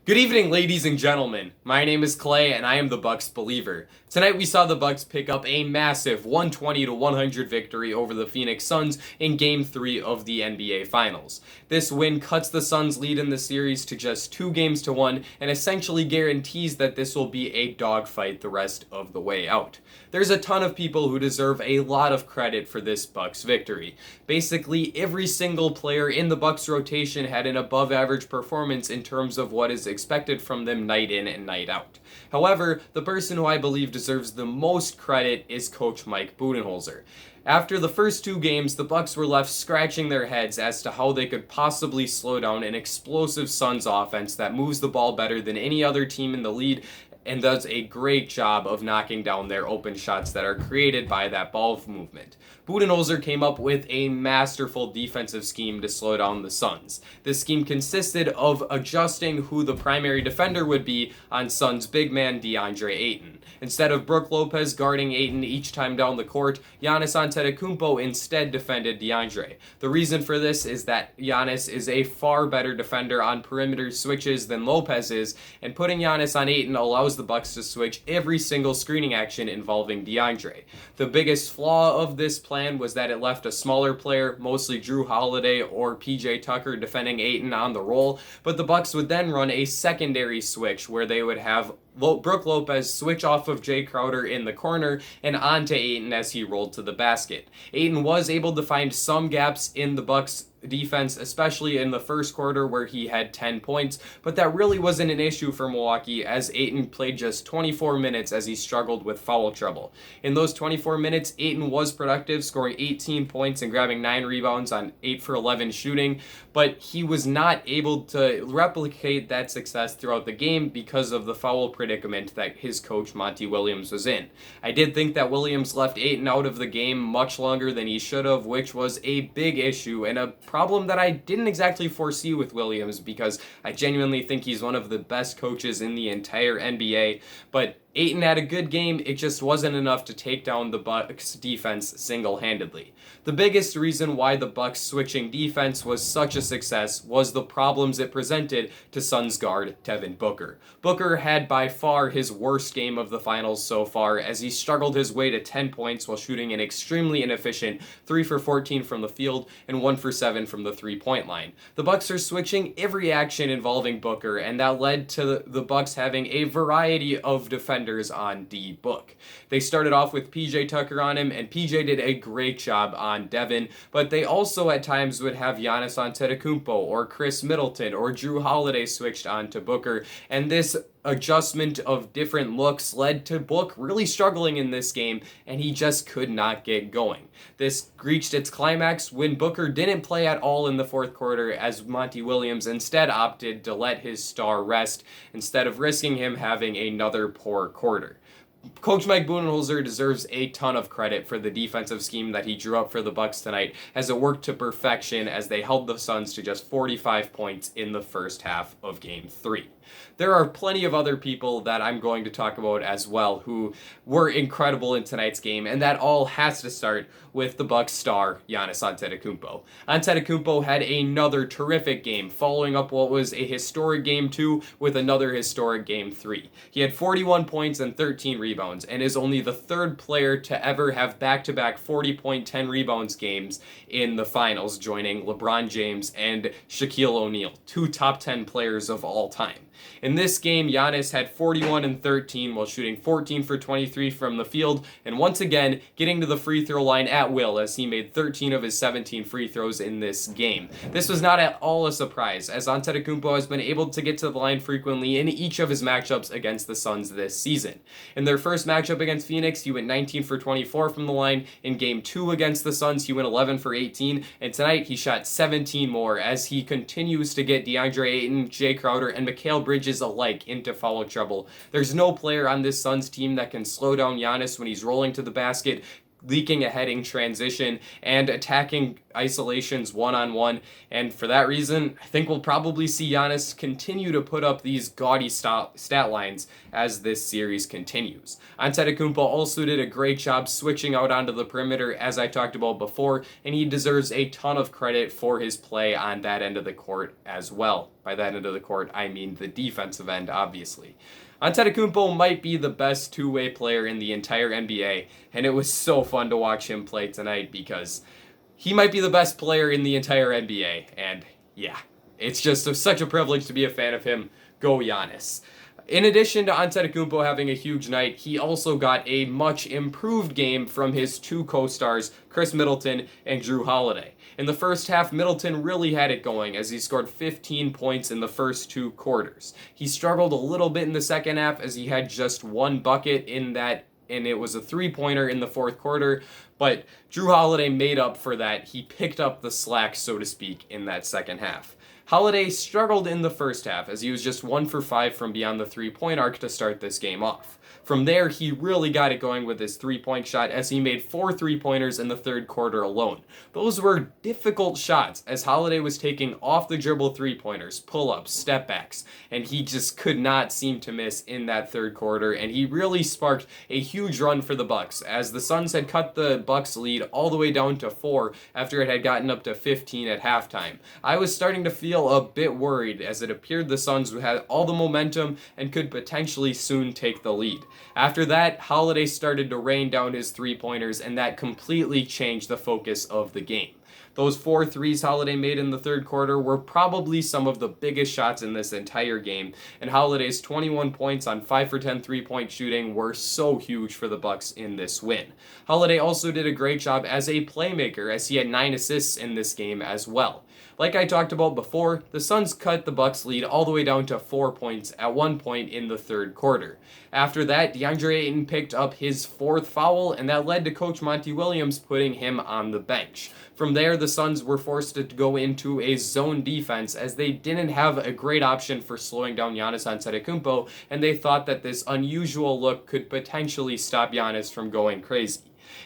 Good evening, ladies and gentlemen. My name is Clay, and I am the Bucks believer. Tonight we saw the Bucks pick up a massive 120-100 victory over the Phoenix Suns in Game 3 of the NBA Finals. This win cuts the Suns' lead in the series to just 2-1 and essentially guarantees that this will be a dogfight the rest of the way out. There's a ton of people who deserve a lot of credit for this Bucks victory. Basically, every single player in the Bucks rotation had an above-average performance in terms of what is expected from them night in and night out. However, the person who I believe deserves the most credit is Coach Mike Budenholzer. After the first two games, the Bucks were left scratching their heads as to how they could possibly slow down an explosive Suns offense that moves the ball better than any other team in the league and does a great job of knocking down their open shots that are created by that ball movement. Budenholzer came up with a masterful defensive scheme to slow down the Suns. This scheme consisted of adjusting who the primary defender would be on Suns big man DeAndre Ayton. Instead of Brook Lopez guarding Ayton each time down the court, Giannis Antetokounmpo instead defended DeAndre. The reason for this is that Giannis is a far better defender on perimeter switches than Lopez is, and putting Giannis on Ayton allows the Bucks to switch every single screening action involving DeAndre. The biggest flaw of this plan was that it left a smaller player, mostly Jrue Holiday or PJ Tucker, defending Ayton on the roll, but the Bucks would then run a secondary switch where they would have Brook Lopez switch off of Jay Crowder in the corner and onto Ayton as he rolled to the basket. Ayton was able to find some gaps in the Bucks defense, especially in the first quarter where he had 10 points, but that really wasn't an issue for Milwaukee as Ayton played just 24 minutes as he struggled with foul trouble. In those 24 minutes, Ayton was productive, scoring 18 points and grabbing 9 rebounds on 8 for 11 shooting, but he was not able to replicate that success throughout the game because of the foul predicament that his coach Monty Williams was in. I did think that Williams left Ayton out of the game much longer than he should have, which was a big issue and a problem that I didn't exactly foresee with Williams because I genuinely think he's one of the best coaches in the entire NBA, but Ayton had a good game, it just wasn't enough to take down the Bucks defense single-handedly. The biggest reason why the Bucks switching defense was such a success was the problems it presented to Suns guard Devin Booker. Booker had by far his worst game of the finals so far as he struggled his way to 10 points while shooting an extremely inefficient 3 for 14 from the field and 1 for 7 from the three-point line. The Bucks are switching every action involving Booker, and that led to the Bucks having a variety of defenders on D-Book. They started off with PJ Tucker on him, and PJ did a great job on Devin, but they also at times would have Giannis Antetokounmpo or Chris Middleton or Jrue Holiday switched on to Booker, and this adjustment of different looks led to Book really struggling in this game, and he just could not get going. This reached its climax when Booker didn't play at all in the fourth quarter as Monty Williams instead opted to let his star rest instead of risking him having another poor quarter. Coach Mike Budenholzer deserves a ton of credit for the defensive scheme that he drew up for the Bucks tonight as it worked to perfection as they held the Suns to just 45 points in the first half of Game 3. There are plenty of other people that I'm going to talk about as well who were incredible in tonight's game, and that all has to start with the Bucks star, Giannis Antetokounmpo. Antetokounmpo had another terrific game, following up what was a historic Game 2 with another historic Game 3. He had 41 points and 13 rebounds, and is only the third player to ever have back-to-back 40-point, 10 rebounds games in the finals, joining LeBron James and Shaquille O'Neal, two top 10 players of all time. In this game, Giannis had 41 and 13 while shooting 14 for 23 from the field, and once again getting to the free throw line at will as he made 13 of his 17 free throws in this game. This was not at all a surprise, as Antetokounmpo has been able to get to the line frequently in each of his matchups against the Suns this season. In their first matchup against Phoenix, he went 19 for 24 from the line. In Game 2 against the Suns, he went 11 for 18, and tonight he shot 17 more as he continues to get DeAndre Ayton, Jay Crowder, and Mikal Bridges alike into foul trouble. There's no player on this Suns team that can slow down Giannis when he's rolling to the basket, leaking ahead in transition, and attacking isolations one-on-one, and for that reason, I think we'll probably see Giannis continue to put up these gaudy stat lines as this series continues. Antetokounmpo also did a great job switching out onto the perimeter, as I talked about before, and he deserves a ton of credit for his play on that end of the court as well. By that end of the court, I mean the defensive end, obviously. Antetokounmpo might be the best two-way player in the entire NBA, and it was so fun to watch him play tonight because he might be the best player in the entire NBA, and yeah, it's just such a privilege to be a fan of him. Go Giannis. In addition to Antetokounmpo having a huge night, he also got a much improved game from his two co-stars, Chris Middleton and Jrue Holiday. In the first half, Middleton really had it going as he scored 15 points in the first two quarters. He struggled a little bit in the second half as he had just one bucket in that, and it was a three-pointer in the fourth quarter, but Jrue Holiday made up for that. He picked up the slack, so to speak, in that second half. Holiday struggled in the first half as he was just 1 for 5 from beyond the three-point arc to start this game off. From there, he really got it going with his three-point shot as he made 4 three-pointers in the third quarter alone. Those were difficult shots as Holiday was taking off-the-dribble three-pointers, pull-ups, step-backs, and he just could not seem to miss in that third quarter, and he really sparked a huge run for the Bucks as the Suns had cut the Bucks lead all the way down to 4 after it had gotten up to 15 at halftime. I was starting to feel a bit worried as it appeared the Suns had all the momentum and could potentially soon take the lead. After that, Holiday started to rain down his three-pointers, and that completely changed the focus of the game. Those 4 threes Holiday made in the third quarter were probably some of the biggest shots in this entire game, and Holiday's 21 points on 5 for 10 three-point shooting were so huge for the Bucks in this win. Holiday also did a great job as a playmaker as he had 9 assists in this game as well. Like I talked about before, the Suns cut the Bucks lead all the way down to 4 points at one point in the third quarter. After that, DeAndre Ayton picked up his 4th foul, and that led to Coach Monty Williams putting him on the bench. From there, the Suns were forced to go into a zone defense as they didn't have a great option for slowing down Giannis Antetokounmpo, and they thought that this unusual look could potentially stop Giannis from going crazy.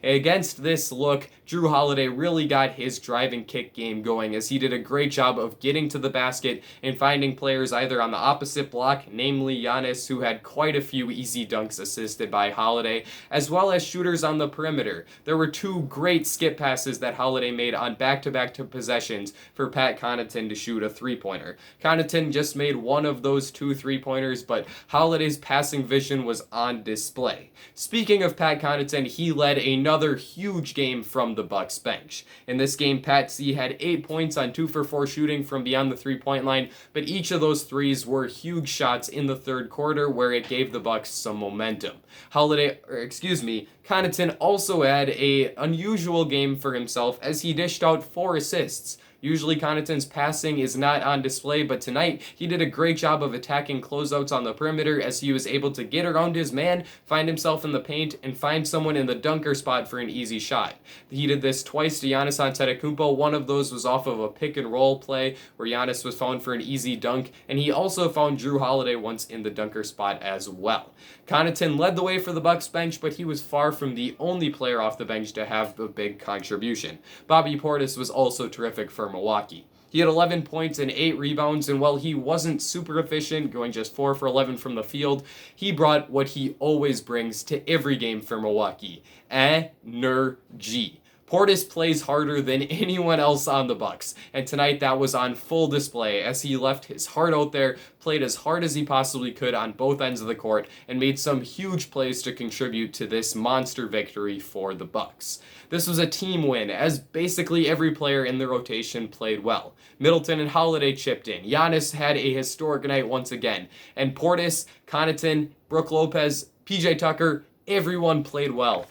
Against this look, Jrue Holiday really got his drive and kick game going as he did a great job of getting to the basket and finding players either on the opposite block, namely Giannis, who had quite a few easy dunks assisted by Holiday, as well as shooters on the perimeter. There were 2 great skip passes that Holiday made on back-to-back possessions for Pat Connaughton to shoot a three-pointer. Connaughton just made one of those 2 three-pointers, but Holiday's passing vision was on display. Speaking of Pat Connaughton, he led another huge game from the Bucks bench. In this game, Pat C had 8 points on 2 for 4 shooting from beyond the three-point line, but each of those threes were huge shots in the third quarter where it gave the Bucks some momentum. Connaughton also had an unusual game for himself as he dished out 4 assists. Usually Connaughton's passing is not on display, but tonight he did a great job of attacking closeouts on the perimeter as he was able to get around his man, find himself in the paint, and find someone in the dunker spot for an easy shot. He did this twice to Giannis Antetokounmpo. One of those was off of a pick and roll play where Giannis was found for an easy dunk, and he also found Jrue Holiday once in the dunker spot as well. Connaughton led the way for the Bucks bench, but he was far from the only player off the bench to have a big contribution. Bobby Portis was also terrific for Milwaukee. He had 11 points and 8 rebounds, and while he wasn't super efficient, going just 4 for 11 from the field, he brought what he always brings to every game for Milwaukee: energy. Portis plays harder than anyone else on the Bucks, and tonight that was on full display as he left his heart out there, played as hard as he possibly could on both ends of the court, and made some huge plays to contribute to this monster victory for the Bucks. This was a team win, as basically every player in the rotation played well. Middleton and Holiday chipped in. Giannis had a historic night once again, and Portis, Connaughton, Brook Lopez, PJ Tucker, everyone played well.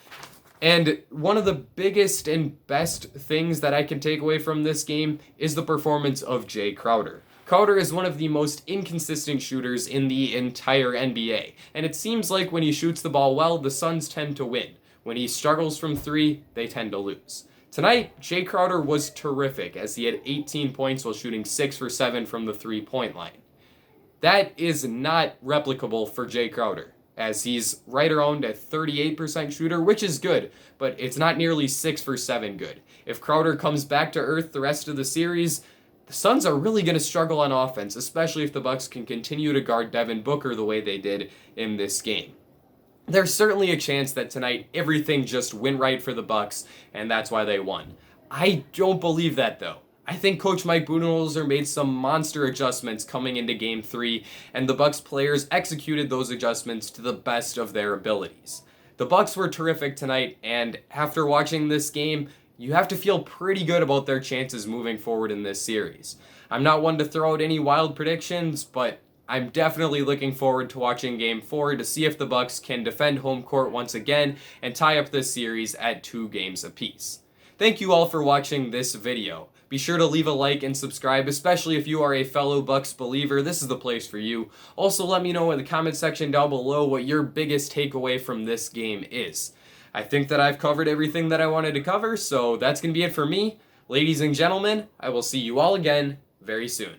And one of the biggest and best things that I can take away from this game is the performance of Jay Crowder. Crowder is one of the most inconsistent shooters in the entire NBA, and it seems like when he shoots the ball well, the Suns tend to win. When he struggles from 3, they tend to lose. Tonight, Jay Crowder was terrific as he had 18 points while shooting 6 for 7 from the three-point line. That is not replicable for Jay Crowder. as he's right around a 38% shooter, which is good, but it's not nearly 6 for 7 good. If Crowder comes back to earth the rest of the series, the Suns are really going to struggle on offense, especially if the Bucks can continue to guard Devin Booker the way they did in this game. There's certainly a chance that tonight everything just went right for the Bucks, and that's why they won. I don't believe that, though. I think Coach Mike Budenholzer made some monster adjustments coming into Game 3, and the Bucks players executed those adjustments to the best of their abilities. The Bucks were terrific tonight, and after watching this game, you have to feel pretty good about their chances moving forward in this series. I'm not one to throw out any wild predictions, but I'm definitely looking forward to watching Game 4 to see if the Bucks can defend home court once again and tie up this series at 2 games apiece. Thank you all for watching this video. Be sure to leave a like and subscribe, especially if you are a fellow Bucks believer. This is the place for you. Also, let me know in the comment section down below what your biggest takeaway from this game is. I think that I've covered everything that I wanted to cover, so that's going to be it for me. Ladies and gentlemen, I will see you all again very soon.